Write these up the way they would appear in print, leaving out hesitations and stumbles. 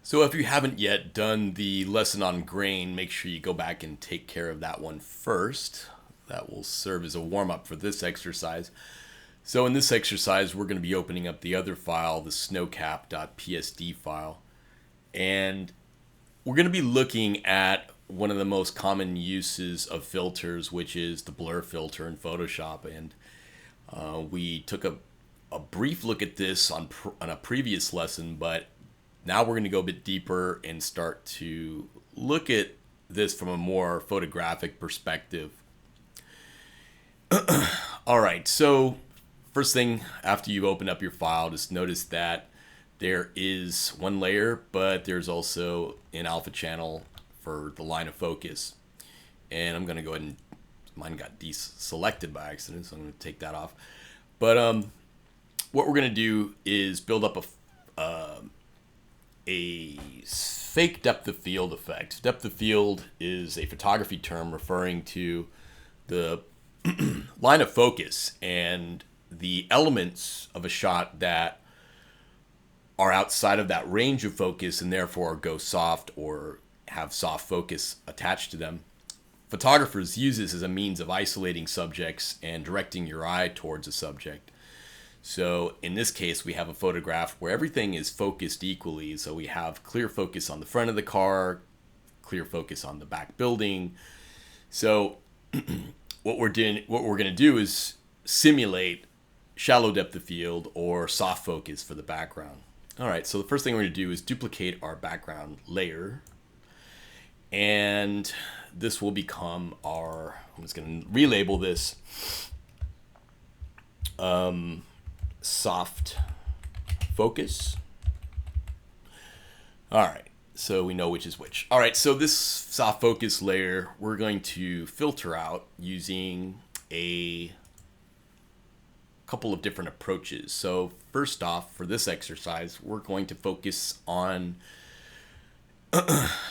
So if you haven't yet done the lesson on grain, make sure you go back and take care of that one first. That will serve as a warm-up for this exercise. So in this exercise, we're going to be opening up the other file, the snowcap.psd file. And we're going to be looking at one of the most common uses of filters, which is the blur filter in Photoshop. And we took a brief look at this on a previous lesson, but now we're going to go a bit deeper and start to look at this from a more photographic perspective. All right, so first thing after you've opened up your file, just notice that there is one layer, but there's also an alpha channel for the line of focus. And I'm going to go ahead and, mine got deselected by accident, so I'm going to take that off. But what we're going to do is build up a fake depth of field effect. Depth of field is a photography term referring to the line of focus and the elements of a shot that are outside of that range of focus and therefore go soft or have soft focus attached to them. Photographers use this as a means of isolating subjects and directing your eye towards a subject. So in this case, we have a photograph where everything is focused equally. So we have clear focus on the front of the car, clear focus on the back building. So what we're going to do is simulate shallow depth of field or soft focus for the background. All right, so the first thing we're going to do is duplicate our background layer. And this will become our, I'm just going to relabel this soft focus. All right, so we know which is which. All right, so this soft focus layer, we're going to filter out using a couple of different approaches. So first off, for this exercise, we're going to focus on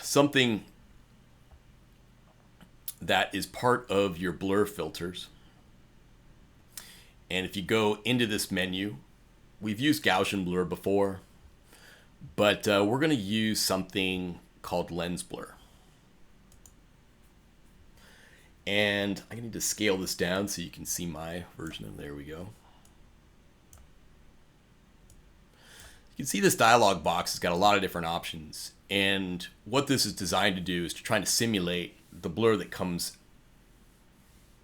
something that is part of your blur filters. And if you go into this menu, we've used Gaussian blur before, but we're going to use something called lens blur. And I need to scale this down so you can see my version of, there we go. You can see this dialog box has got a lot of different options. And what this is designed to do is to try to simulate the blur that comes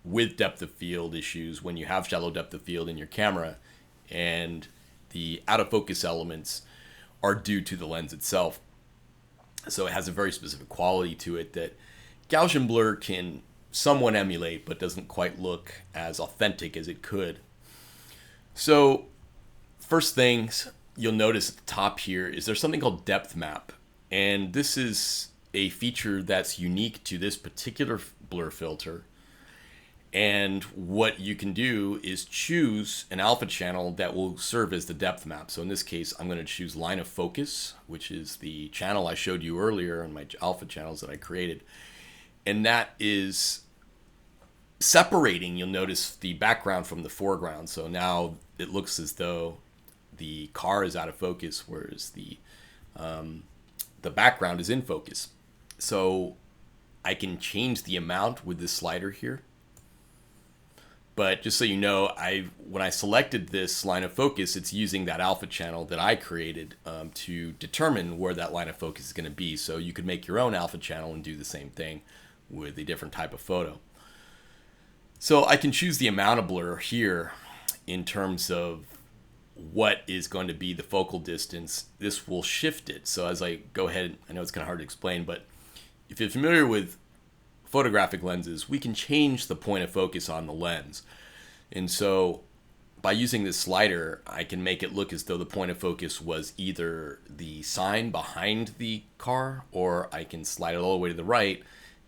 with depth of field issues when you have shallow depth of field in your camera and the out of focus elements are due to the lens itself. So it has a very specific quality to it that Gaussian blur can somewhat emulate but doesn't quite look as authentic as it could. So first things you'll notice at the top here is there's something called depth map, and this is a feature that's unique to this particular blur filter. And what you can do is choose an alpha channel that will serve as the depth map. So in this case, I'm going to choose line of focus, which is the channel I showed you earlier on my alpha channels that I created. And that is separating, you'll notice, the background from the foreground. So now it looks as though the car is out of focus, whereas the background is in focus. So I can change the amount with this slider here. But just so you know, when I selected this line of focus, it's using that alpha channel that I created to determine where that line of focus is going to be. So you could make your own alpha channel and do the same thing with a different type of photo. So I can choose the amount of blur here in terms of what is going to be the focal distance. This will shift it. So as I go ahead, I know it's kind of hard to explain, but if you're familiar with photographic lenses, we can change the point of focus on the lens. And so by using this slider, I can make it look as though the point of focus was either the sign behind the car, or I can slide it all the way to the right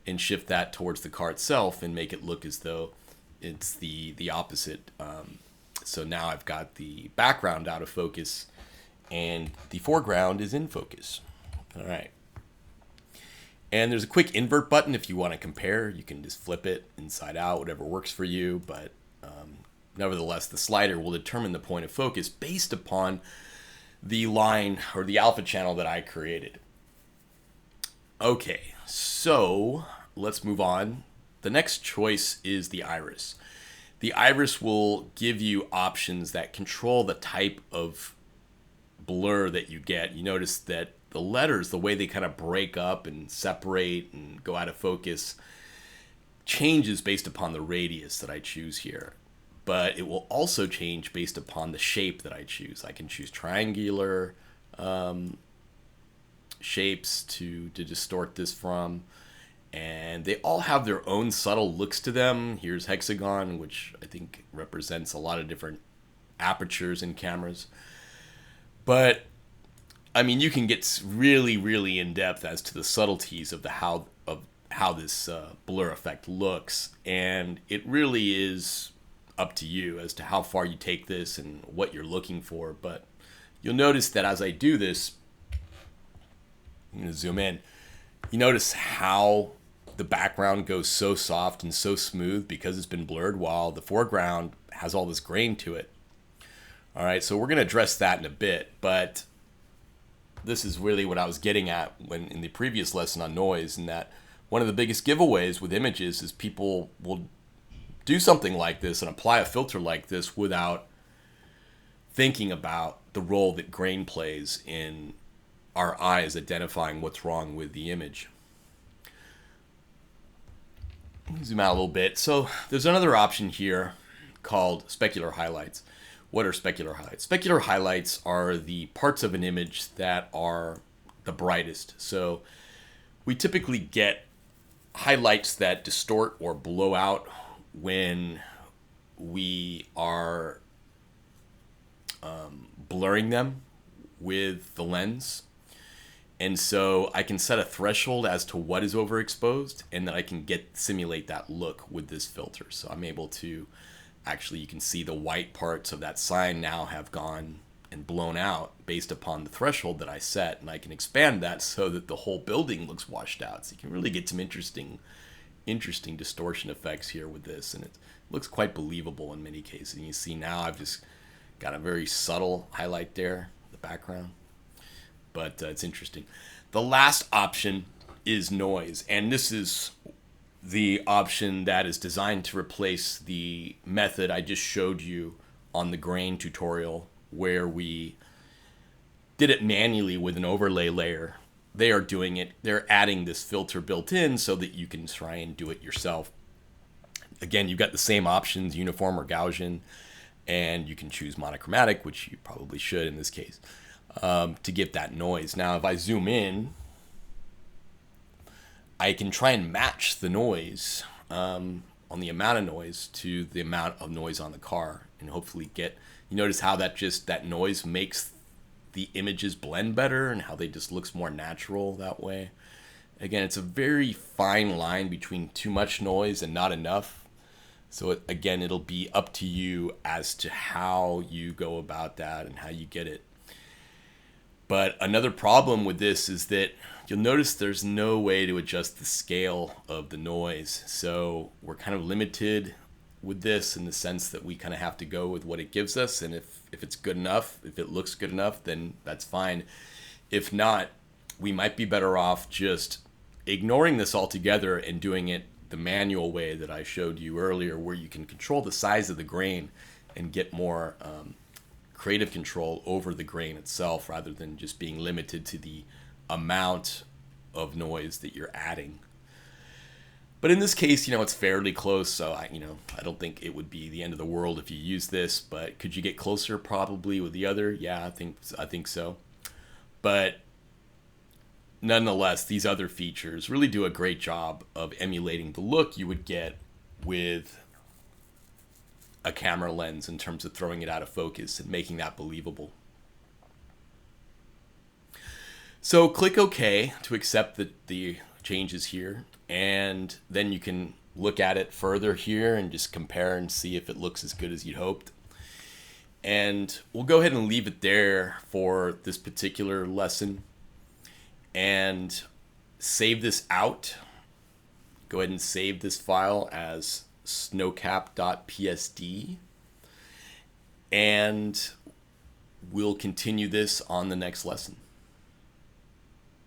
and shift that towards the car itself and make it look as though it's the opposite. So now I've got the background out of focus and the foreground is in focus. All right. And there's a quick invert button if you want to compare. You can just flip it inside out, whatever works for you. But nevertheless, the slider will determine the point of focus based upon the line or the alpha channel that I created. Okay, so let's move on. The next choice is the iris. The iris will give you options that control the type of blur that you get. You notice that the letters, the way they kind of break up and separate and go out of focus, changes based upon the radius that I choose here. But it will also change based upon the shape that I choose. I can choose triangular shapes to distort this from. And they all have their own subtle looks to them. Here's hexagon, which I think represents a lot of different apertures in cameras. But I mean, you can get really, really in depth as to the subtleties of how this blur effect looks, and it really is up to you as to how far you take this and what you're looking for. But you'll notice that as I do this, I'm going to zoom in. You notice how the background goes so soft and so smooth because it's been blurred, while the foreground has all this grain to it. All right, so we're going to address that in a bit, but this is really what I was getting at when in the previous lesson on noise, and that one of the biggest giveaways with images is people will do something like this and apply a filter like this without thinking about the role that grain plays in our eyes identifying what's wrong with the image. Zoom out a little bit. So there's another option here called specular highlights. What are specular highlights? Specular highlights are the parts of an image that are the brightest. So we typically get highlights that distort or blow out when we are blurring them with the lens. And so I can set a threshold as to what is overexposed, and then I can simulate that look with this filter. So I'm able to actually, you can see the white parts of that sign now have gone and blown out based upon the threshold that I set, and I can expand that so that the whole building looks washed out. So you can really get some interesting distortion effects here with this, and it looks quite believable in many cases. And you see now I've just got a very subtle highlight there, the background, but it's interesting. The last option is noise, and this is the option that is designed to replace the method I just showed you on the grain tutorial, where we did it manually with an overlay layer. They are doing it, they're adding this filter built in so that you can try and do it yourself. Again, you've got the same options, uniform or Gaussian, and you can choose monochromatic, which you probably should in this case, to get that noise. Now, if I zoom in, I can try and match the noise on the amount of noise to the amount of noise on the car, and hopefully get, you notice how that noise makes the images blend better and how they just looks more natural that way. Again, it's a very fine line between too much noise and not enough. So again, it'll be up to you as to how you go about that and how you get it. But another problem with this is that you'll notice there's no way to adjust the scale of the noise. So we're kind of limited with this in the sense that we kind of have to go with what it gives us. And if it's good enough, if it looks good enough, then that's fine. If not, we might be better off just ignoring this altogether and doing it the manual way that I showed you earlier, where you can control the size of the grain and get more creative control over the grain itself, rather than just being limited to the amount of noise that you're adding. But in this case, it's fairly close, so I don't think it would be the end of the world if you use this. But could you get closer? Probably with the other. Yeah, I think so. But nonetheless, these other features really do a great job of emulating the look you would get with a camera lens in terms of throwing it out of focus and making that believable. So click OK to accept the changes here, and then you can look at it further here and just compare and see if it looks as good as you'd hoped. And we'll go ahead and leave it there for this particular lesson and save this out. Go ahead and save this file as snowcap.psd, and we'll continue this on the next lesson.